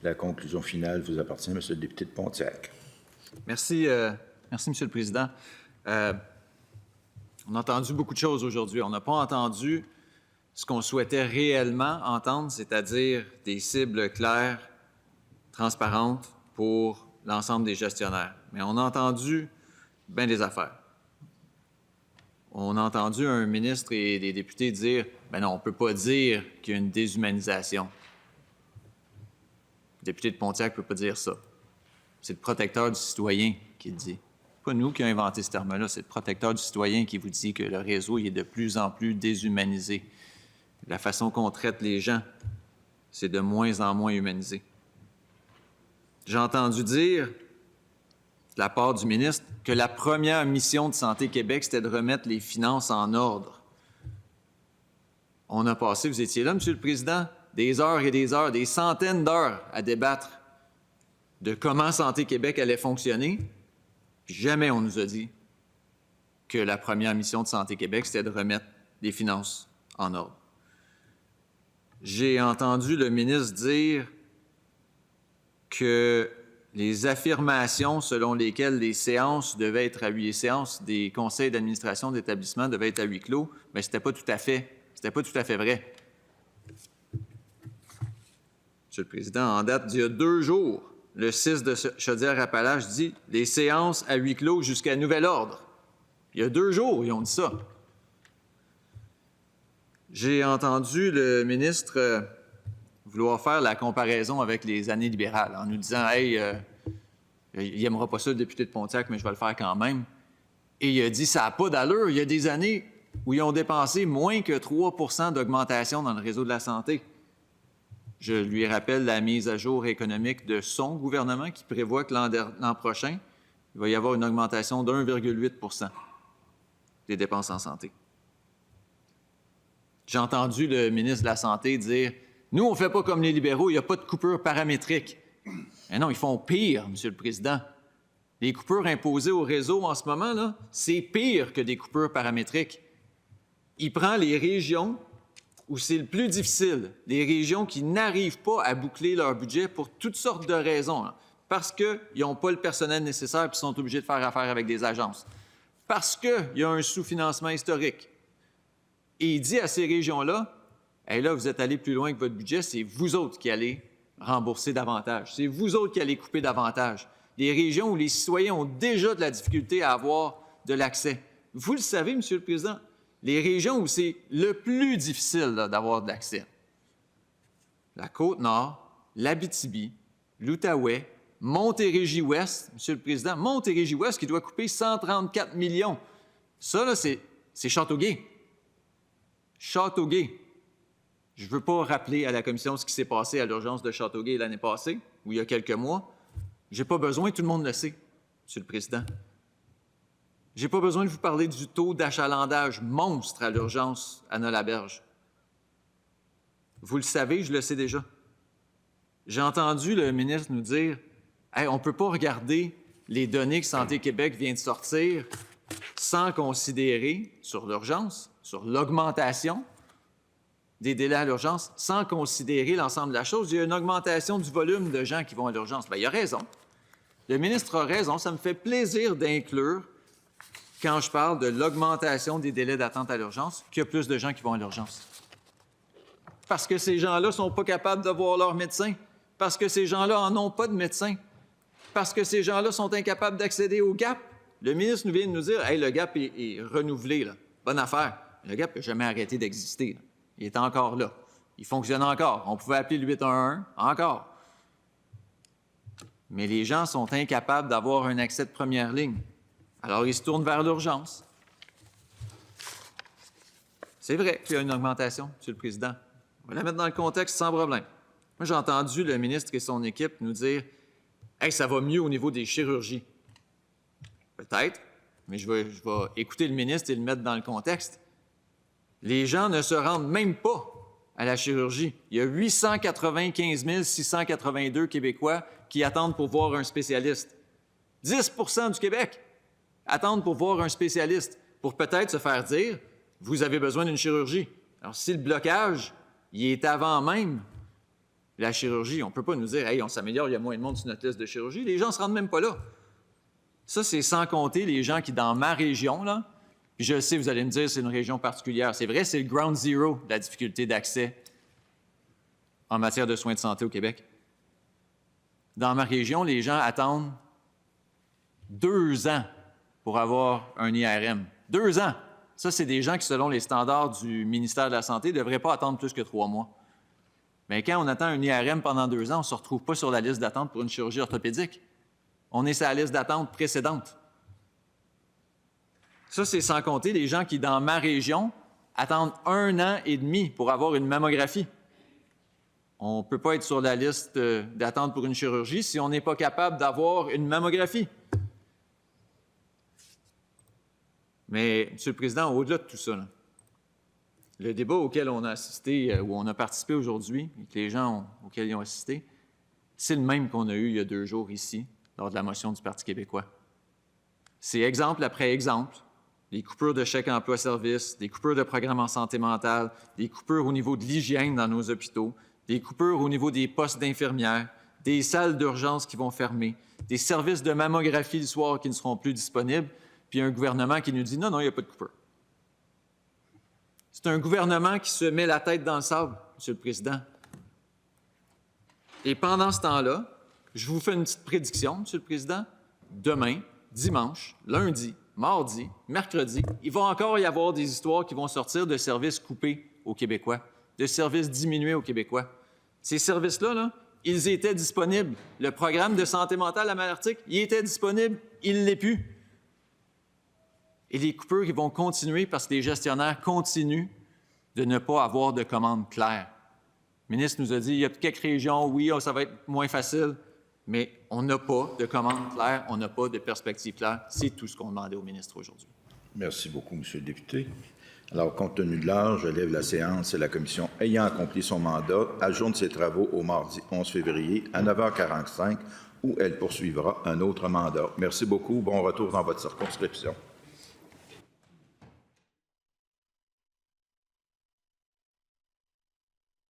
La conclusion finale vous appartient, Monsieur le député de Pontiac. Merci, Monsieur le Président. On a entendu beaucoup de choses aujourd'hui. On n'a pas entendu ce qu'on souhaitait réellement entendre, c'est-à-dire des cibles claires, transparentes pour l'ensemble des gestionnaires. Mais on a entendu bien des affaires. On a entendu un ministre et des députés dire « Ben non, on ne peut pas dire qu'il y a une déshumanisation. » Le député de Pontiac ne peut pas dire ça. C'est le protecteur du citoyen qui le dit. Pas nous qui avons inventé ce terme-là, c'est le protecteur du citoyen qui vous dit que le réseau il est de plus en plus déshumanisé. La façon qu'on traite les gens, c'est de moins en moins humanisé. J'ai entendu dire, de la part du ministre, que la première mission de Santé Québec, c'était de remettre les finances en ordre. On a passé, vous étiez là, Monsieur le Président, des heures et des heures, des centaines d'heures à débattre de comment Santé Québec allait fonctionner. Puis jamais on nous a dit que la première mission de Santé Québec, c'était de remettre les finances en ordre. J'ai entendu le ministre dire que les affirmations selon lesquelles les séances devaient être à huis, les séances des conseils d'administration d'établissement devaient être à huis clos, mais c'était pas tout à fait vrai. Monsieur le Président, en date d'il y a 2 jours, le 6 de Chaudière-Appalaches dit « Les séances à huis clos jusqu'à nouvel ordre ». Il y a 2 jours, ils ont dit ça. J'ai entendu le ministre vouloir faire la comparaison avec les années libérales en nous disant « Hey, il n'aimera pas ça, le député de Pontiac, mais je vais le faire quand même. » Et il a dit « Ça n'a pas d'allure. Il y a des années où ils ont dépensé moins que 3 % d'augmentation dans le réseau de la santé. » Je lui rappelle la mise à jour économique de son gouvernement qui prévoit que l'an prochain, il va y avoir une augmentation d'1,8 % des dépenses en santé. J'ai entendu le ministre de la Santé dire « Nous, on ne fait pas comme les libéraux, il n'y a pas de coupure paramétrique. » Mais non, ils font pire, Monsieur le Président. Les coupures imposées au réseau en ce moment, là, c'est pire que des coupures paramétriques. Il prend les régions où c'est le plus difficile, les régions qui n'arrivent pas à boucler leur budget pour toutes sortes de raisons, hein, parce qu'ils n'ont pas le personnel nécessaire et sont obligés de faire affaire avec des agences, parce qu'il y a un sous-financement historique. Et il dit à ces régions-là, hey, là, vous êtes allés plus loin que votre budget, c'est vous autres qui allez rembourser davantage, c'est vous autres qui allez couper davantage. Les régions où les citoyens ont déjà de la difficulté à avoir de l'accès. Vous le savez, Monsieur le Président, les régions où c'est le plus difficile d'avoir de l'accès. La Côte-Nord, l'Abitibi, l'Outaouais, Montérégie-Ouest, Monsieur le Président, Montérégie-Ouest qui doit couper 134 millions. Ça, là, c'est Châteauguay. Châteauguay. Je ne veux pas rappeler à la Commission ce qui s'est passé à l'urgence de Châteauguay l'année passée, ou il y a quelques mois. Je n'ai pas besoin, tout le monde le sait, Monsieur le Président. Je n'ai pas besoin de vous parler du taux d'achalandage monstre à l'urgence à Nolaberge. Vous le savez, je le sais déjà. J'ai entendu le ministre nous dire hey, « On ne peut pas regarder les données que Santé Québec vient de sortir sans considérer, sur l'urgence, sur l'augmentation des délais à l'urgence, sans considérer l'ensemble de la chose. Il y a une augmentation du volume de gens qui vont à l'urgence. » Bien, il a raison. Le ministre a raison. Ça me fait plaisir d'inclure quand je parle de l'augmentation des délais d'attente à l'urgence, qu'il y a plus de gens qui vont à l'urgence. Parce que ces gens-là ne sont pas capables de voir leur médecin, parce que ces gens-là n'en ont pas de médecin, parce que ces gens-là sont incapables d'accéder au GAP. Le ministre nous vient de nous dire « Hey, le GAP est renouvelé, là. Bonne affaire. » Le GAP n'a jamais arrêté d'exister. Là. Il est encore là. Il fonctionne encore. On pouvait appeler le 811 encore. Mais les gens sont incapables d'avoir un accès de première ligne. Alors, ils se tournent vers l'urgence. C'est vrai qu'il y a une augmentation, Monsieur le Président. On va la mettre dans le contexte sans problème. Moi, j'ai entendu le ministre et son équipe nous dire « Hey, ça va mieux au niveau des chirurgies. » Peut-être, mais je vais écouter le ministre et le mettre dans le contexte. Les gens ne se rendent même pas à la chirurgie. Il y a 895 682 Québécois qui attendent pour voir un spécialiste. 10 % du Québec attendent pour voir un spécialiste, pour peut-être se faire dire « Vous avez besoin d'une chirurgie. » Alors, si le blocage, il est avant même La chirurgie, on ne peut pas nous dire « Hey, on s'améliore, il y a moins de monde sur notre liste de chirurgie ». Les gens ne se rendent même pas là. Ça, c'est sans compter les gens qui, dans ma région, là, puis je sais, vous allez me dire, c'est une région particulière. C'est vrai, c'est le ground zero de la difficulté d'accès en matière de soins de santé au Québec. Dans ma région, les gens attendent 2 ans pour avoir un IRM. 2 ans! Ça, c'est des gens qui, selon les standards du ministère de la Santé, ne devraient pas attendre plus que 3 mois. Mais quand on attend un IRM pendant 2 ans, on ne se retrouve pas sur la liste d'attente pour une chirurgie orthopédique. On est sur la liste d'attente précédente. Ça, c'est sans compter les gens qui, dans ma région, attendent 1 an et demi pour avoir une mammographie. On ne peut pas être sur la liste d'attente pour une chirurgie si on n'est pas capable d'avoir une mammographie. Mais, M. le Président, au-delà de tout ça, là, le débat auquel on a assisté, où on a participé aujourd'hui, et que les gens auxquels ils ont assisté, c'est le même qu'on a eu il y a 2 jours ici, lors de la motion du Parti québécois. C'est exemple après exemple, des coupures de chèques emploi-service, des coupures de programmes en santé mentale, des coupures au niveau de l'hygiène dans nos hôpitaux, des coupures au niveau des postes d'infirmières, des salles d'urgence qui vont fermer, des services de mammographie le soir qui ne seront plus disponibles, puis un gouvernement qui nous dit « Non, non, il n'y a pas de coupure ». C'est un gouvernement qui se met la tête dans le sable, M. le Président. Et pendant ce temps-là, je vous fais une petite prédiction, M. le Président. Demain, dimanche, lundi, mardi, mercredi, il va encore y avoir des histoires qui vont sortir de services coupés aux Québécois, de services diminués aux Québécois. Ces services-là, là, ils étaient disponibles. Le programme de santé mentale à Malartic, il était disponible, il ne l'est plus. Et les coupures qui vont continuer parce que les gestionnaires continuent de ne pas avoir de commandes claires. Le ministre nous a dit, il y a quelques régions, oui, ça va être moins facile, mais on n'a pas de commandes claires, on n'a pas de perspectives claires. C'est tout ce qu'on demandait au ministre aujourd'hui. Merci beaucoup, M. le député. Alors, compte tenu de l'heure, je lève la séance et la commission ayant accompli son mandat ajourne ses travaux au mardi 11 février à 9h45 où elle poursuivra un autre mandat. Merci beaucoup. Bon retour dans votre circonscription.